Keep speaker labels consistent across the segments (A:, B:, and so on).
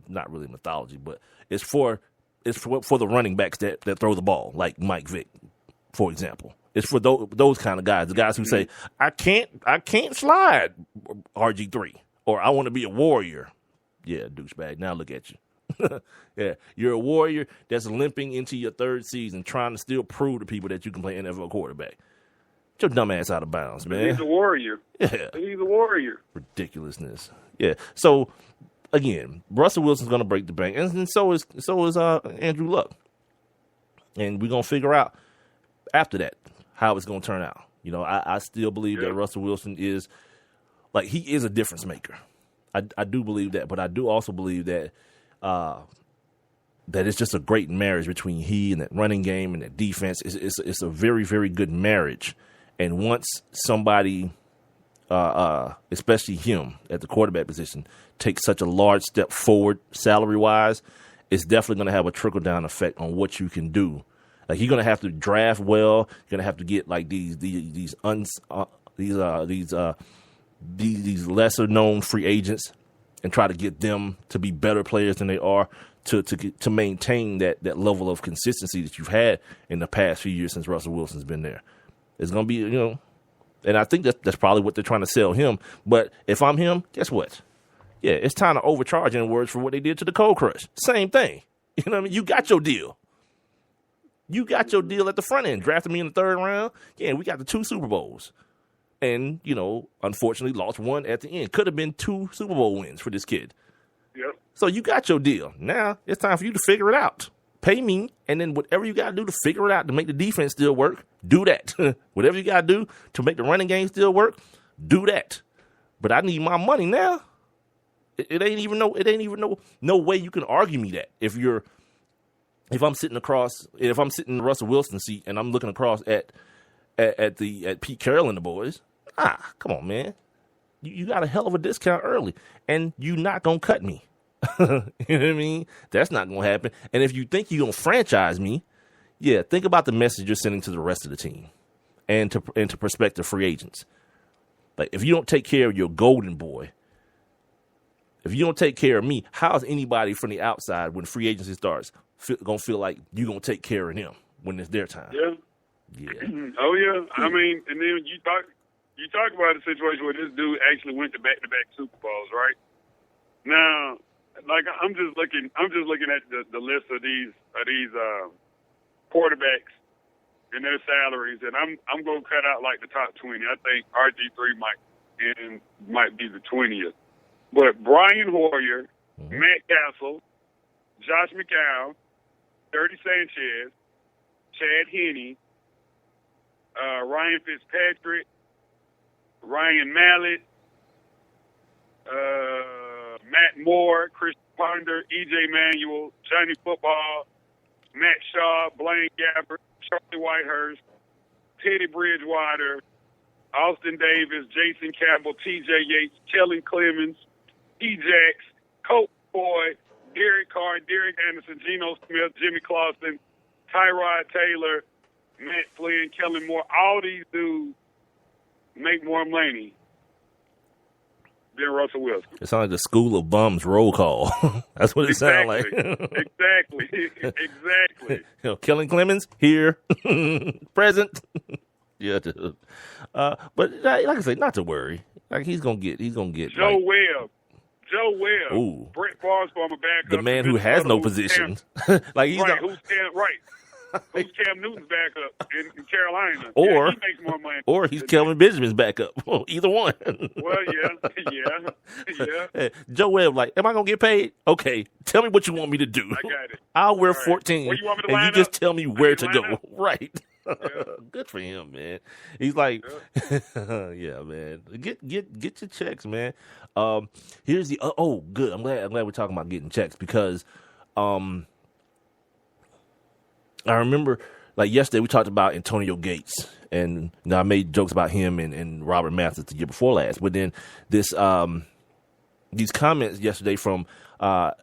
A: not really mythology, but it's for the running backs that throw the ball, like Mike Vick, for example. It's for those kind of guys, the guys who say, I can't slide RG3, or I want to be a warrior. Yeah, douchebag. Now look at you. Yeah, you're a warrior that's limping into your third season, trying to still prove to people that you can play NFL quarterback. Get your dumb ass out of bounds, man.
B: He's a warrior.
A: Yeah.
B: He's a warrior.
A: Ridiculousness. Yeah. So, again, Russell Wilson's going to break the bank, and so is Andrew Luck. And we're going to figure out after that how it's going to turn out. You know, I still believe that Russell Wilson is, like, he is a difference maker. I do believe that, but I do also believe that that it's just a great marriage between he and that running game and that defense. It's a very, very good marriage. And once somebody, especially him at the quarterback position, takes such a large step forward salary-wise, it's definitely going to have a trickle-down effect on what you can do. Like, you're going to have to draft well. You're going to have to get like these lesser-known free agents and try to get them to be better players than they are to maintain that level of consistency that you've had in the past few years since Russell Wilson's been there. It's going to be, you know, and I think that's probably what they're trying to sell him. But if I'm him, guess what? Yeah, it's time to overcharge, in words, for what they did to the Cold Crush. Same thing. You know what I mean? You got your deal. You got your deal at the front end. Drafted me in the third round. Yeah, we got the 2 Super Bowls. And, you know, unfortunately lost one at the end. Could have been 2 Super Bowl wins for this kid.
B: Yep.
A: So you got your deal. Now it's time for you to figure it out. Pay me, and then whatever you got to do to figure it out to make the defense still work, do that. Whatever you got to do to make the running game still work, do that. But I need my money now. It ain't even no way you can argue me that if I'm sitting in the Russell Wilson seat and I'm looking across at Pete Carroll and the boys. Come on, man. You got a hell of a discount early, and you not gonna cut me. You know what I mean? That's not going to happen. And if you think you're going to franchise me, yeah, think about the message you're sending to the rest of the team and to prospective free agents. Like, if you don't take care of your golden boy, if you don't take care of me, how's anybody from the outside when free agency starts going to feel like you're going to take care of him when it's their time?
B: Yeah.
A: Yeah.
B: Oh, yeah. I mean, and then you talk about a situation where this dude actually went to back-to-back Super Bowls, right? Now, like, I'm just looking at the list of these quarterbacks and their salaries, and I'm going to cut out like the top 20. I think RG3 might be the 20th. But Brian Hoyer, Matt Castle, Josh McCown, Dirty Sanchez, Chad Henne, Ryan Fitzpatrick, Ryan Mallett, Matt Moore, Chris Ponder, E.J. Manuel, Johnny Football, Matt Shaw, Blaine Gabbert, Charlie Whitehurst, Teddy Bridgewater, Austin Davis, Jason Campbell, T.J. Yates, Kellen Clemens, E-Jax, Colt Boyd, Derek Carr, Derek Anderson, Geno Smith, Jimmy Clausen, Tyrod Taylor, Matt Flynn, Kellen Moore. All these dudes make more money than Russell Wilson.
A: It sounds like the School of Bums roll call. That's what it sounds like.
B: Exactly.
A: You know, Kellen Clemens here, present. Yeah, dude. But like I say, not to worry. Like he's gonna get.
B: Joe Webb.
A: Ooh.
B: Brett Favre's former backup.
A: The man who has no position. Like he's
B: right. Who's Cam Newton's backup in Carolina?
A: Or
B: he makes more money.
A: Or he's Kelvin Benjamin's backup. Well, either one.
B: Well, yeah.
A: Hey, Joe Webb, like, am I gonna get paid? Okay, tell me what you want me to do.
B: I got it.
A: I'll wear
B: right.
A: 14,
B: Where you want me to
A: and
B: line
A: you just
B: up?
A: tell me where to go.
B: Up?
A: Right.
B: Yeah.
A: Good for him, man. He's like, yeah, man. Get your checks, man. Here's the good. I'm glad we're talking about getting checks because I remember, like, yesterday we talked about Antonio Gates, and you know, I made jokes about him and Robert Mathis the year before last. But then these comments yesterday from Ian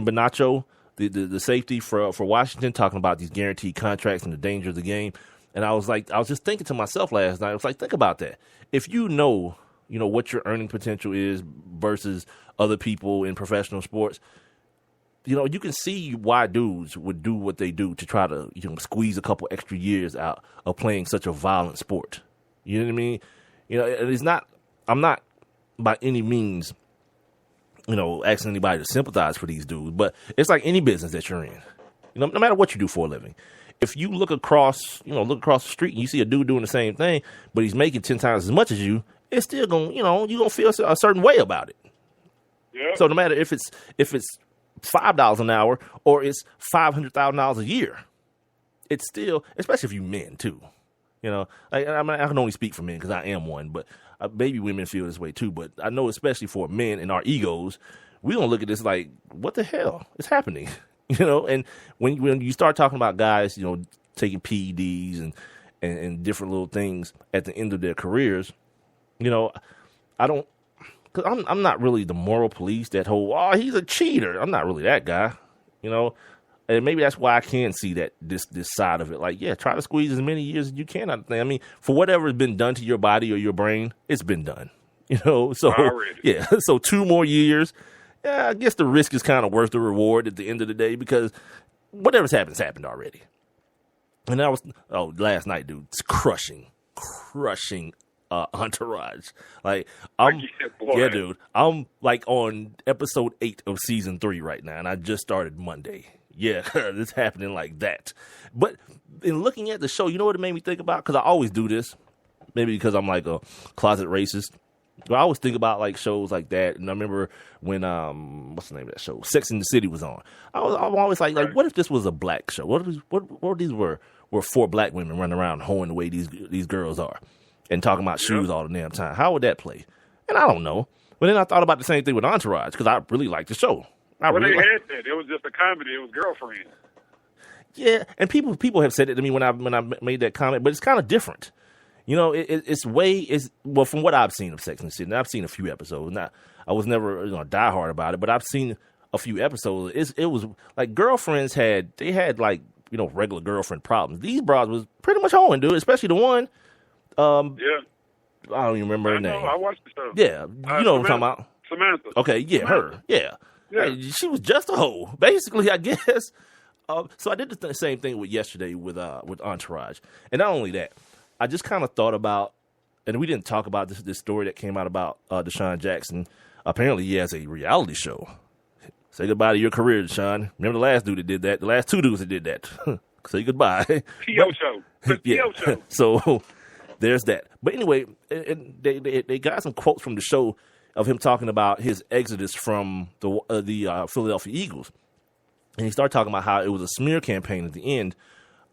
A: Bonacho, the safety for Washington, talking about these guaranteed contracts and the danger of the game. And I was just thinking to myself last night, I was like, think about that. If you know what your earning potential is versus other people in professional sports, you know, you can see why dudes would do what they do to try to, you know, squeeze a couple extra years out of playing such a violent sport. You know what I mean? You know, it's not, I'm not by any means, you know, asking anybody to sympathize for these dudes, but it's like any business that you're in. You know, no matter what you do for a living. If you look across the street and you see a dude doing the same thing, but he's making 10 times as much as you, it's still going, you know, you're going to feel a certain way about it.
B: Yeah.
A: So no matter if it's $5 an hour or it's $500,000 a year, it's still, especially if you men too. You know, I can only speak for men because I am one, but maybe women feel this way too. But I know, especially for men and our egos, we don't look at this like, what the hell is happening? You know, and when you start talking about guys, you know, taking PEDs and different little things at the end of their careers, you know, because I'm not really the moral police that whole, oh, he's a cheater. I'm not really that guy, you know. And maybe that's why I can see that this side of it. Like, yeah, try to squeeze as many years as you can out of things. I mean, for whatever has been done to your body or your brain, it's been done. You know, so
B: already.
A: Yeah, so 2 more years. Yeah, I guess the risk is kind of worth the reward at the end of the day because whatever's happened already. And that was last night, dude. It's crushing Entourage. Like, yeah, dude. I'm like on episode 8 of season 3 right now, and I just started Monday. Yeah, it's happening like that. But in looking at the show, you know what it made me think about? Because I always do this. Maybe because I'm like a closet racist. But I always think about like shows like that. And I remember when what's the name of that show? Sex and the City was on. I'm always like, what if this was a black show? What if these were 4 black women running around hoeing the way these girls are and talking about shoes all the damn time? How would that play? And I don't know. But then I thought about the same thing with Entourage because I really liked the show.
B: They had that. It was just a comedy. It was Girlfriend.
A: Yeah, and people have said it to me when I made that comment, but it's kind of different. You know, it's from what I've seen of Sex and the City, and I've seen a few episodes. I was never diehard about it, but I've seen a few episodes. It was like girlfriends had like, you know, regular girlfriend problems. These broads was pretty much hoeing, dude, especially the one.
B: Yeah.
A: I don't even remember her name.
B: I watched the show.
A: Yeah, you know what I'm talking about.
B: Samantha.
A: Okay, yeah, Samantha. Her. Yeah. Hey, she was just a hoe, basically, I guess. So I did the same thing with yesterday with Entourage, and not only that, I just kind of thought about, and we didn't talk about this story that came out about Deshaun Jackson. Apparently, he has a reality show. Say goodbye to your career, Deshaun. Remember the last dude that did that? The last 2 dudes that did that. Say goodbye.
B: T.O. show.
A: Yeah.
B: Show.
A: So there's that. But anyway, they got some quotes from the show of him talking about his exodus from the Philadelphia Eagles. And he started talking about how it was a smear campaign at the end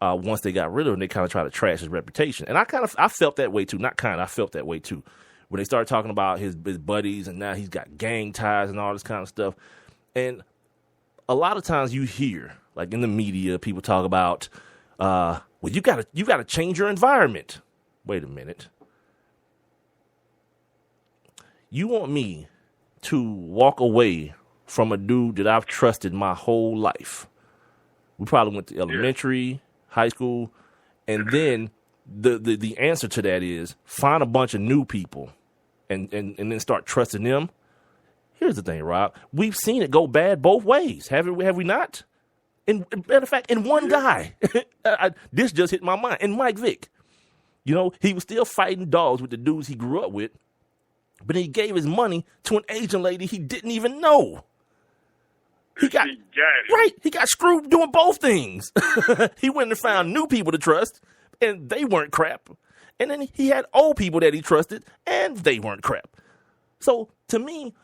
A: once they got rid of him. They kind of tried to trash his reputation. And I felt that way too. I felt that way too. When they started talking about his buddies and now he's got gang ties and all this kind of stuff. And a lot of times you hear, like in the media, people talk about, well, you gotta change your environment. Wait a minute. You want me to walk away from a dude that I've trusted my whole life? We probably went to elementary, high school, and then the answer to that is find a bunch of new people and then start trusting them. Here's the thing, Rob. We've seen it go bad both ways. Have we not? Matter of fact, in one guy, this just hit my mind. And Mike Vick, you know, he was still fighting dogs with the dudes he grew up with, but he gave his money to an Asian lady he didn't even know. He got screwed doing both things. He went and found new people to trust, and they weren't crap. And then he had old people that he trusted, and they weren't crap. So to me,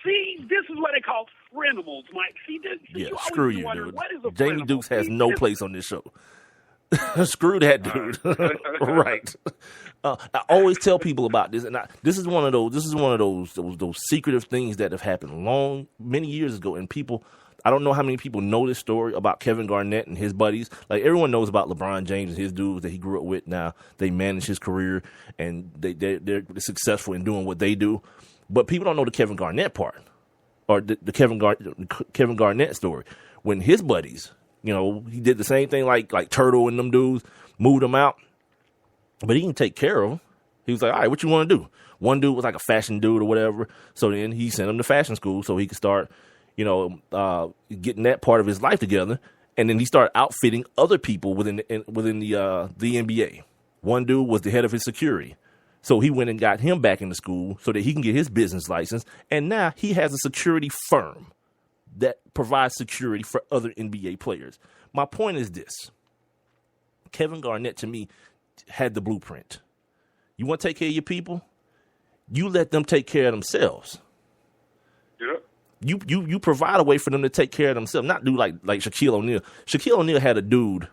B: see, this is what they call frenemies, Mike. See,
A: yeah, screw you, dude. Jamie Dukes has no place on this show. Screw that dude. Right. I always tell people about this, and this is one of those secretive things that have happened many years ago. And people, I don't know how many people know this story about Kevin Garnett and his buddies. Like, everyone knows about LeBron James and his dudes that he grew up with. Now they manage his career and they're successful in doing what they do. But people don't know the Kevin Garnett part, or the Kevin Garnett story. When his buddies, you know, he did the same thing like Turtle and them dudes, moved him out, but he didn't take care of him. He was like, all right, what you want to do? One dude was like a fashion dude or whatever. So then he sent him to fashion school so he could start, getting that part of his life together. And then he started outfitting other people within the NBA. One dude was the head of his security. So he went and got him back into school so that he can get his business license. And now he has a security firm that provides security for other NBA players. My point is this. Kevin Garnett, to me, had the blueprint. You want to take care of your people? You let them take care of themselves.
B: Yeah.
A: You provide a way for them to take care of themselves. Not do like Shaquille O'Neal. Shaquille O'Neal had a dude.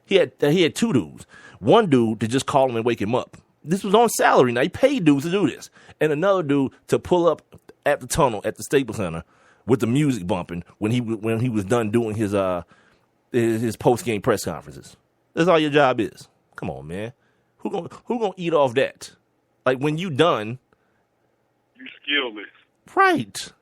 A: He had two dudes. One dude to just call him and wake him up. This was on salary. Now he paid dudes to do this, and another dude to pull up at the tunnel at the Staples Center with the music bumping when he was done doing his post game press conferences. That's all your job is. Come on, man. Who gonna eat off that? Like when you done,
B: you skillless.
A: Right.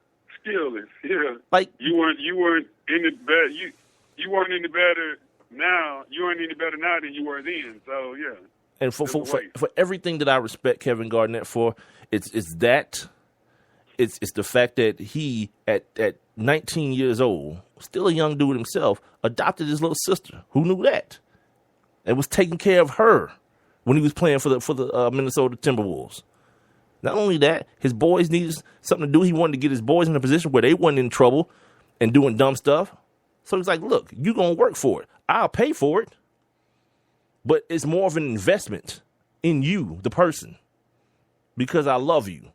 B: Skillless. Yeah.
A: Like
B: you weren't in the better. You weren't any better now. You weren't any better now than you were then. So yeah.
A: And for everything that I respect Kevin Garnett for, it's the fact that he at 19 years old, still a young dude himself, adopted his little sister. Who knew that? And was taking care of her when he was playing for the Minnesota Timberwolves. Not only that, his boys needed something to do. He wanted to get his boys in a position where they weren't in trouble and doing dumb stuff. So he's like, look, you're going to work for it. I'll pay for it. But it's more of an investment in you, the person, because I love you.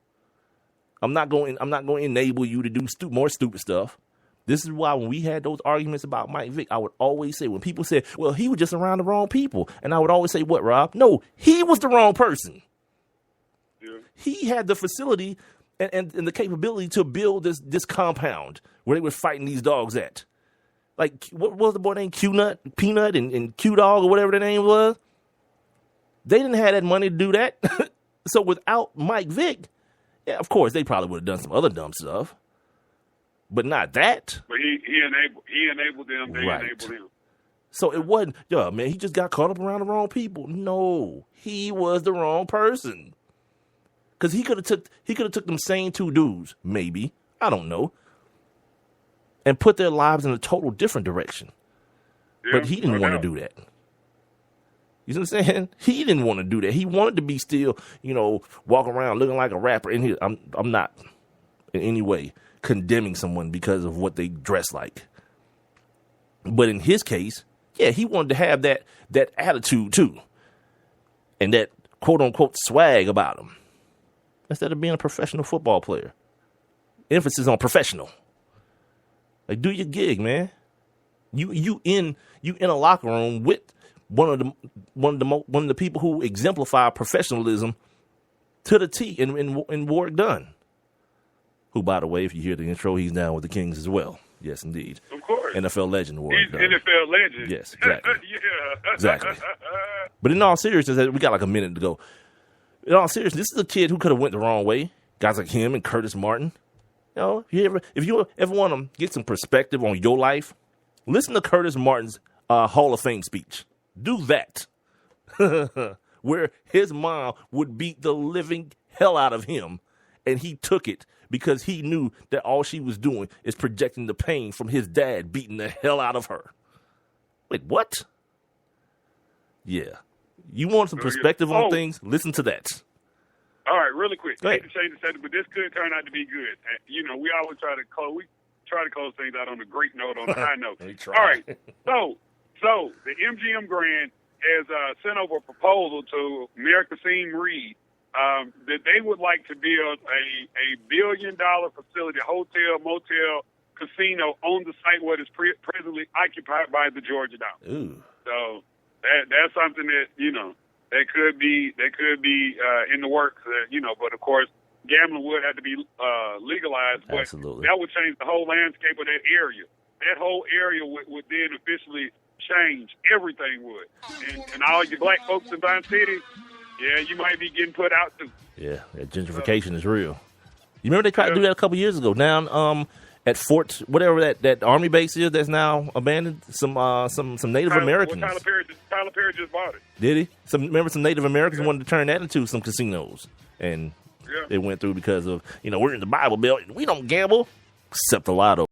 A: I'm not going to enable you to do more stupid stuff. This is why when we had those arguments about Mike Vick, I would always say, when people said, well, he was just around the wrong people. And I would always say, what, Rob? No, he was the wrong person. Yeah. He had the facility and the capability to build this compound where they were fighting these dogs at. Like, what was the boy named Peanut and Q-Dog or whatever the name was? They didn't have that money to do that. So without Mike Vick, yeah, of course, they probably would have done some other dumb stuff. But not that.
B: But he enabled them. They enabled him.
A: So it wasn't, man, he just got caught up around the wrong people. No, he was the wrong person. Because he could have took them same two dudes, maybe. I don't know. And put their lives in a total different direction. Yeah, but he didn't want to do that. You see what I'm saying? He didn't want to do that. He wanted to be still, walk around looking like a rapper. And I'm not in any way condemning someone because of what they dress like. But in his case, yeah, he wanted to have that attitude too. And that quote unquote swag about him. Instead of being a professional football player. Emphasis on professional. Like, do your gig, man. You in a locker room with one of the people who exemplify professionalism to the T in Warwick Dunn. Who, by the way, if you hear the intro, he's down with the Kings as well. Yes, indeed.
B: Of course.
A: NFL legend Warwick Dunn.
B: NFL legend.
A: Yes, exactly.
B: Yeah.
A: Exactly. But in all seriousness, we got like a minute to go. In all seriousness, this is a kid who could have went the wrong way. Guys like him and Curtis Martin. If you ever want to get some perspective on your life, listen to Curtis Martin's Hall of Fame speech. Do that. Where his mom would beat the living hell out of him, and he took it because he knew that all she was doing is projecting the pain from his dad beating the hell out of her. Wait, what? Yeah. You want some perspective on things? Listen to that.
B: All right, really quick.
A: Go ahead.
B: I hate to change the subject, but this could turn out to be good. We always try to close things out on a great note, on a high note. All right, so the MGM Grand has sent over a proposal to Mayor Kasim Reed that they would like to build a $1 billion facility, hotel, motel, casino on the site where it's presently occupied by the Georgia Dome.
A: Ooh.
B: So that's something that that could be in the works. But of course, gambling would have to be legalized. But
A: Absolutely.
B: That would change the whole landscape of that area. That whole area would then officially change. Everything would. And all you black folks in Vine City, yeah, you might be getting put out too.
A: Yeah, that gentrification is real. You remember they tried to do that a couple years ago down at Fort whatever that army base is that's now abandoned. Some Native Americans.
B: Tyler Perry just bought it.
A: Did he? Remember some Native Americans wanted to turn that into some casinos, and it went through because of we're in the Bible Belt. We don't gamble except the lotto.